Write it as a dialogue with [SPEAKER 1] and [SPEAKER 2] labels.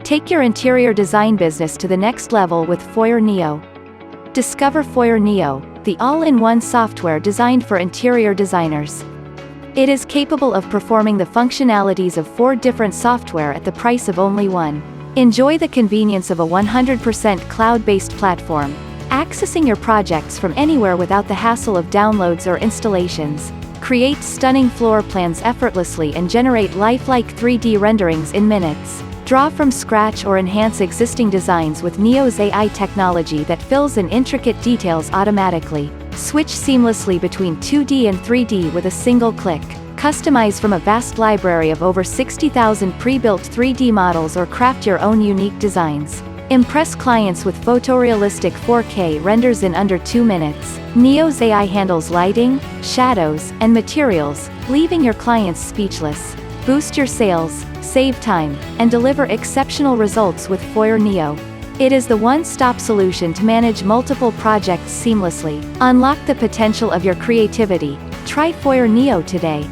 [SPEAKER 1] Take your interior design business to the next level with Foyr Neo. Discover Foyr Neo, the all-in-one software designed for interior designers. It is capable of performing the functionalities of 4 different software at the price of only one. Enjoy the convenience of a 100% cloud-based platform, accessing your projects from anywhere without the hassle of downloads or installations. Create stunning floor plans effortlessly and generate lifelike 3D renderings in minutes. Draw from scratch or enhance existing designs with Neo's AI technology that fills in intricate details automatically. Switch seamlessly between 2D and 3D with a single click. Customize from a vast library of over 60,000 pre-built 3D models or craft your own unique designs. Impress clients with photorealistic 4K renders in under 2 minutes. Neo's AI handles lighting, shadows, and materials, leaving your clients speechless. Boost your sales, save time, and deliver exceptional results with Foyr Neo. It is the one-stop solution to manage multiple projects seamlessly. Unlock the potential of your creativity. Try Foyr Neo today.